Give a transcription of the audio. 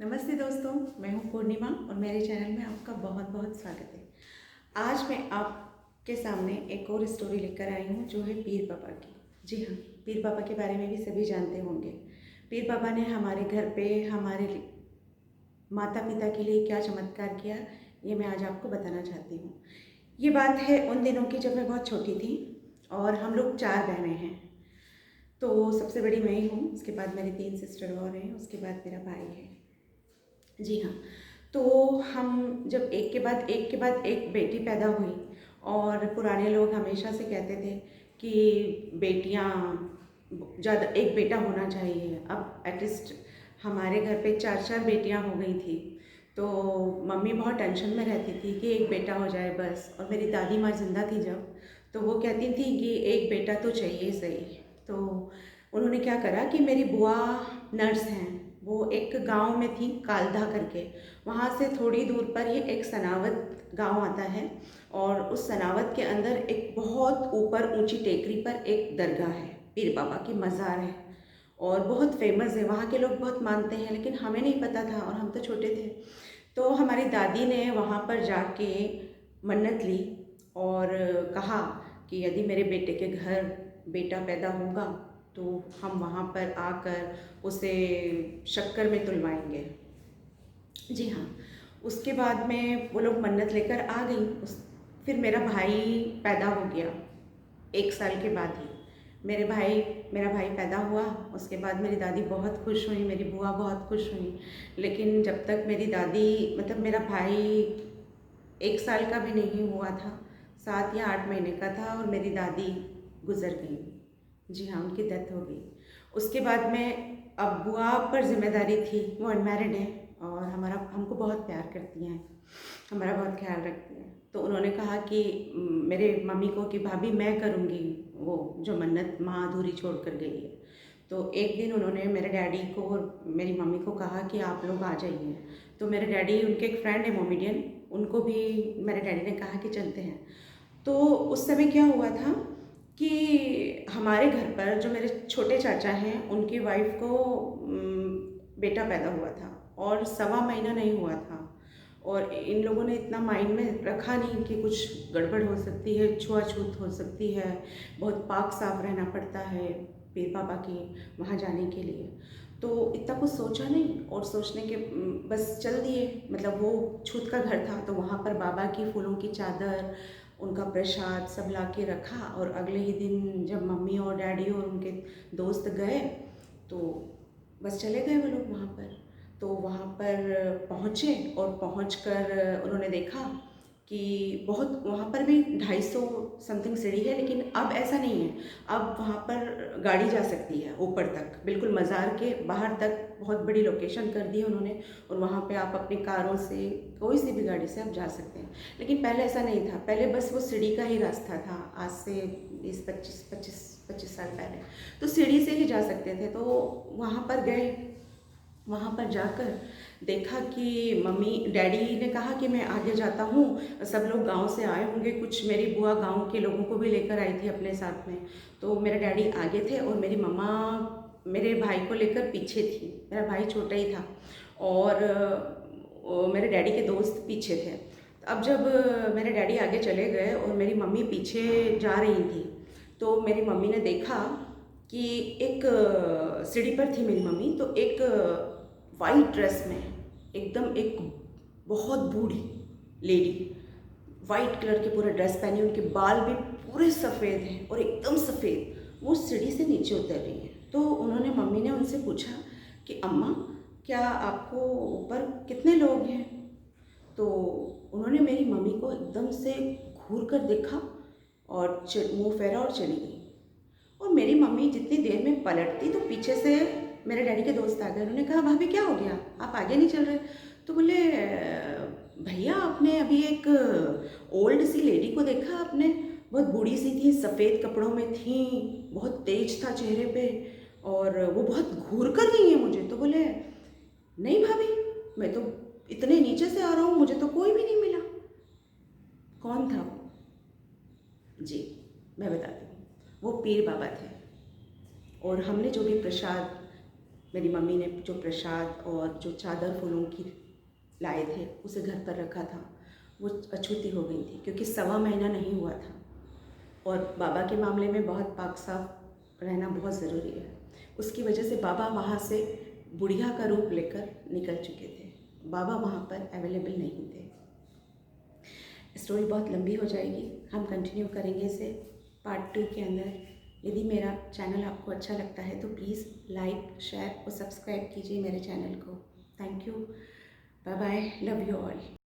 नमस्ते दोस्तों, मैं हूं पूर्णिमा और मेरे चैनल में आपका बहुत बहुत स्वागत है। आज मैं आपके सामने एक और स्टोरी लेकर आई हूं जो है पीर बाबा की। जी हाँ, पीर बाबा के बारे में भी सभी जानते होंगे। पीर बाबा ने हमारे घर पे हमारे माता पिता के लिए क्या चमत्कार किया, ये मैं आज आपको बताना चाहती हूँ। ये बात है उन दिनों की जब मैं बहुत छोटी थी और हम लोग 4 बहनें हैं। तो सबसे बड़ी मैं ही हूँ, उसके बाद मेरी 3 सिस्टर और हैं, उसके बाद मेरा भाई है। जी हाँ, तो हम जब एक के बाद एक बेटी पैदा हुई और पुराने लोग हमेशा से कहते थे कि बेटियाँ ज़्यादा, एक बेटा होना चाहिए। अब एटलीस्ट हमारे घर पे 4 बेटियाँ हो गई थी, तो मम्मी बहुत टेंशन में रहती थी कि एक बेटा हो जाए बस। और मेरी दादी माँ ज़िंदा थी जब, तो वो कहती थी कि एक बेटा तो चाहिए सही। तो उन्होंने क्या करा कि मेरी बुआ नर्स हैं, वो एक गांव में थी कालधा करके, वहाँ से थोड़ी दूर पर ये एक सनावत गांव आता है। और उस सनावत के अंदर एक बहुत ऊपर ऊंची टेकरी पर एक दरगाह है, पीर बाबा की मज़ार है और बहुत फेमस है। वहाँ के लोग बहुत मानते हैं, लेकिन हमें नहीं पता था और हम तो छोटे थे। तो हमारी दादी ने वहाँ पर जाके मन्नत ली और कहा कि यदि मेरे बेटे के घर बेटा पैदा होगा तो हम वहाँ पर आकर उसे शक्कर में तुलवाएंगे। जी हाँ, उसके बाद में वो लोग मन्नत लेकर आ गई। फिर मेरा भाई पैदा हो गया 1 साल के बाद ही। मेरा भाई पैदा हुआ। उसके बाद मेरी दादी बहुत खुश हुई, मेरी बुआ बहुत खुश हुई। लेकिन जब तक मेरी दादी, मतलब मेरा भाई 1 साल का भी नहीं हुआ था, 7 या 8 महीने का था और मेरी दादी गुजर गई। जी हाँ, उनकी डेथ हो गई। उसके बाद में अब बुआ पर जिम्मेदारी थी, वो अनमैरिड है और हमको बहुत प्यार करती हैं, हमारा बहुत ख्याल रखती हैं। तो उन्होंने कहा कि मेरे मम्मी को कि भाभी मैं करूँगी वो जो मन्नत माँ अधूरी छोड़ कर गई है। तो एक दिन उन्होंने मेरे डैडी को और मेरी मम्मी को कहा कि आप लोग आ जाइए। तो मेरे डैडी, उनके एक फ्रेंड है मोमेडियन, उनको भी मेरे डैडी ने कहा कि चलते हैं। तो उस समय क्या हुआ था कि हमारे घर पर जो मेरे छोटे चाचा हैं, उनकी वाइफ को बेटा पैदा हुआ था और 1.25 महीना नहीं हुआ था। और इन लोगों ने इतना माइंड में रखा नहीं कि कुछ गड़बड़ हो सकती है, छुआछूत हो सकती है, बहुत पाक साफ रहना पड़ता है पीर बाबा की वहाँ जाने के लिए। तो इतना कुछ सोचा नहीं और सोचने के बस चल दिए। मतलब वो छूत का घर था, तो वहाँ पर बाबा की फूलों की चादर, उनका प्रसाद सब ला के रखा। और अगले ही दिन जब मम्मी और डैडी और उनके दोस्त गए तो बस चले गए वो लोग वहाँ पर। तो वहाँ पर पहुँचे और पहुँचकर उन्होंने देखा कि बहुत, वहाँ पर भी 250 समथिंग सीढ़ी है, लेकिन अब ऐसा नहीं है। अब वहाँ पर गाड़ी जा सकती है ऊपर तक, बिल्कुल मज़ार के बाहर तक बहुत बड़ी लोकेशन कर दी है उन्होंने। और वहाँ पे आप अपनी कारों से, कोई सी भी गाड़ी से आप जा सकते हैं। लेकिन पहले ऐसा नहीं था, पहले बस वो सीढ़ी का ही रास्ता था। आज से 20-25 साल पहले तो सीढ़ी से ही जा सकते थे। तो वहाँ पर गए, वहाँ पर जाकर देखा कि मम्मी, डैडी ने कहा कि मैं आगे जाता हूँ, सब लोग गांव से आए होंगे, कुछ मेरी बुआ गांव के लोगों को भी लेकर आई थी अपने साथ में। तो मेरे डैडी आगे थे और मेरी मम्मा मेरे भाई को लेकर पीछे थी। मेरा भाई छोटा ही था और मेरे डैडी के दोस्त पीछे थे। अब जब मेरे डैडी आगे चले गए और मेरी मम्मी पीछे जा रही थी, तो मेरी मम्मी ने देखा कि एक सीढ़ी पर थी मेरी मम्मी, तो एक वाइट ड्रेस में, एकदम एक बहुत बूढ़ी लेडी, वाइट कलर के पूरा ड्रेस पहनी, उनके बाल भी पूरे सफ़ेद हैं और एकदम सफ़ेद, वो सीढ़ी से नीचे उतर रही है। तो उन्होंने, मम्मी ने उनसे पूछा कि अम्मा, क्या आपको ऊपर कितने लोग हैं? तो उन्होंने मेरी मम्मी को एकदम से घूर कर देखा और मुंह फेरा और चली गई। और मेरी मम्मी जितनी देर में पलटती तो पीछे से मेरे डैडी के दोस्त आ गए। उन्होंने कहा भाभी क्या हो गया, आप आगे नहीं चल रहे? तो बोले भैया आपने अभी एक ओल्ड सी लेडी को देखा आपने, बहुत बूढ़ी सी थी, सफ़ेद कपड़ों में थी, बहुत तेज था चेहरे पे और वो बहुत घूर कर गई है मुझे। तो बोले नहीं भाभी, मैं तो इतने नीचे से आ रहा हूँ, मुझे तो कोई भी नहीं मिला। कौन था वो? जी, मैं बताती हूँ। वो पीर बाबा थे और हमने जो भी प्रसाद मेरी मम्मी ने जो प्रसाद और जो चादर फूलों की लाए थे उसे घर पर रखा था, वो अछूती हो गई थी क्योंकि 1.25 महीना नहीं हुआ था। और बाबा के मामले में बहुत पाक साफ रहना बहुत ज़रूरी है। उसकी वजह से बाबा वहाँ से बुढ़िया का रूप लेकर निकल चुके थे, बाबा वहाँ पर अवेलेबल नहीं थे। स्टोरी बहुत लंबी हो जाएगी, हम कंटिन्यू करेंगे इसे पार्ट 2 के अंदर। यदि मेरा चैनल आपको अच्छा लगता है तो प्लीज़ लाइक, शेयर और सब्सक्राइब कीजिए मेरे चैनल को। Thank you, bye bye, love you all.